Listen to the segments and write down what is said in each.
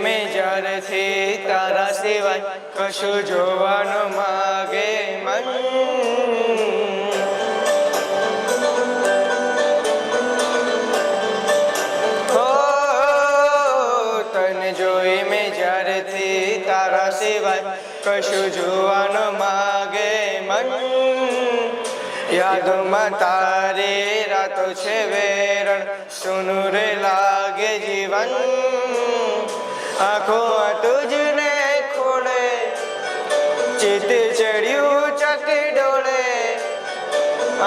મેં જ્યારથી તારા સિવાય કશું જોવાનું માગે મન. તને જોઈ મેં જ્યારથી તારા સિવાય કશું જોવાનું માગે મન. યાદોમાં તારી રાતો છે વેરણ, સુનું રે લાગે જીવન. આંખો તુજને ખોળે, ચિત્ત ચડ્યું ચકડોળે.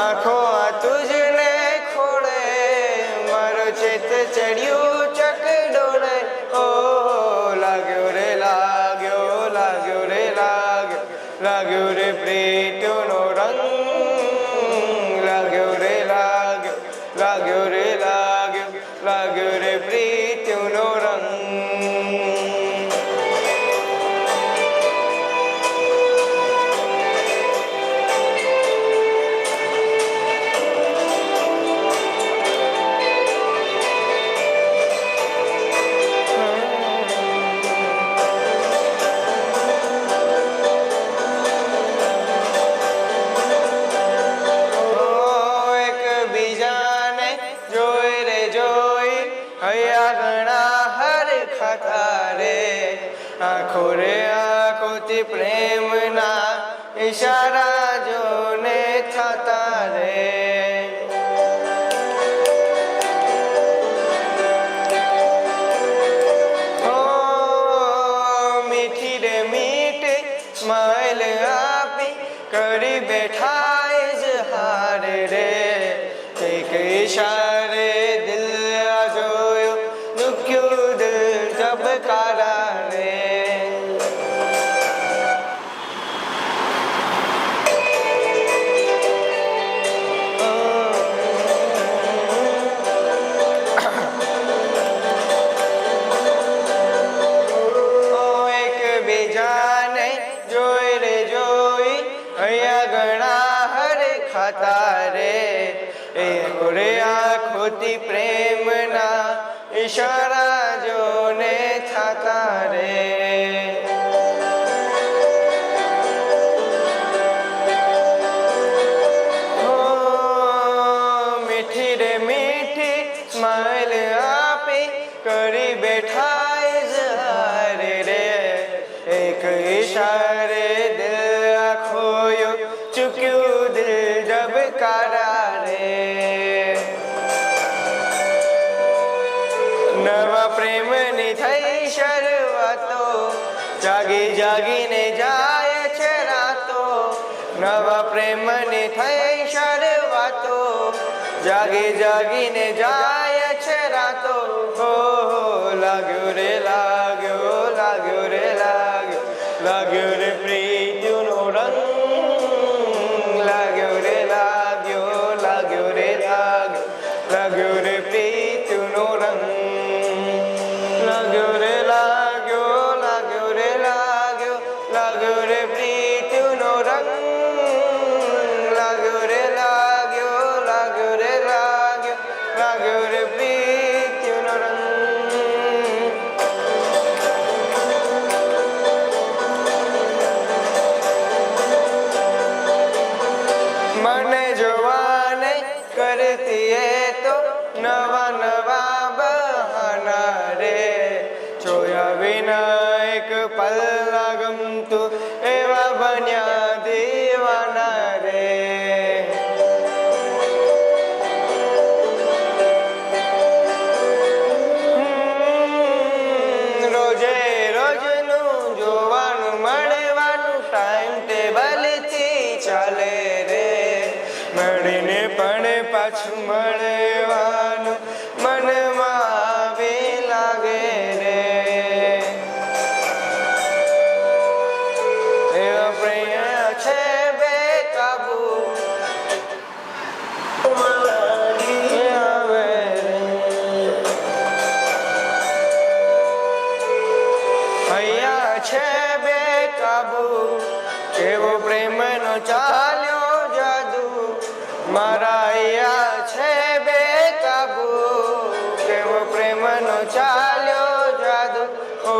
આંખો તુજને ખોળે, મારો ચિત્ત ચડ્યું ચકડોળે. ઓ લાગ્યો રે લાગ્યો, લાગ્યો રે લાગ્યો, લાગ્યો રે પ્રીતિનો રંગ. લાગ્યો રે લાગ્યો, લાગ્યો રે લાગ્યો, લાગ્યો રે પ્રીતિનો રંગ. આંખો રે આંખોથી પ્રેમના ઈશારા જોને થતા રે. ઓ મીઠી રે મીઠી સ્માઈલ આપી કરી બેઠા ઇઝહાર રે. એક ઈશારે દિલ આ જોયો, ઝુક્યું દિલ ધબકારા રે. એકબીજાને જોઈ રે જોઈ અહીંયા ઘણા હરખાતા રે. એ રે આંખોથી પ્રેમના ઈશારા જોને થતા રે. મીઠી રે મીઠી સ્માઈલ આપી કરી બેઠા ઇઝહાર રે. એક ઈશારે દિલ આ ખોયો, ચૂક્યું દિલ ધબકારા રે. નવા પ્રેમની થઈ શરૂઆતો, જાગી જાગીને જાય છે રાતો. નવા પ્રેમની થઈ શરૂઆતો, જાગી જાગીને જાય છે રાતો. હો લાગ્યો રે લાગ્યો, લાગ્યો રે લાગ્યો, લાગ્યો રે પ્રીતિનો રંગ. લાગ્યો રે લાગ્યો, લાગ્યો રે લાગ્યો, લાગ્યો રે પ્રીતિનો રંગ. લાગ્યો રે લાગ્યો, લાગ્યો રે લાગ્યો, લાગ્યો રે પ્રીતિનો રંગ. લાગ્યો રે લાગ્યો, લાગ્યો રે લાગ્યો, લાગ્યો રે પ્રીતિનો રંગ. મને જોવાને કરતી એ તો નવા નવા બહાના રે. જોયા વિના એક પલ ના ગમતું, એવા બન્યા દીવાના રે. રોજે રોજનું જોવાનું મળવાનું ટાઈમ ટેબલ થી ચાલે રે. મળીને પણ પાછું મળવાનું મનમાં આવી લાગે રે. એવા પ્રેમ છે બેકાબુ, આવે રે. અહીંયા છે બેકાબુ, કેવો પ્રેમનો ચાલ્યો જાદુ. મારા અહીંયા છે બેકાબુ, કેવો પ્રેમનો ચાલ્યો જાદુ. ઓ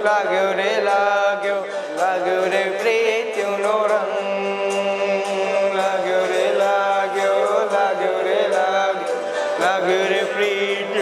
લાગ્યો રે લાગ્યો લાગ્યો રે પ્રીતિનો રંગ લાગ્યો રે લાગ્યો લાગ્યો રે લાગ્યો લાગ્યો રે પ્રીત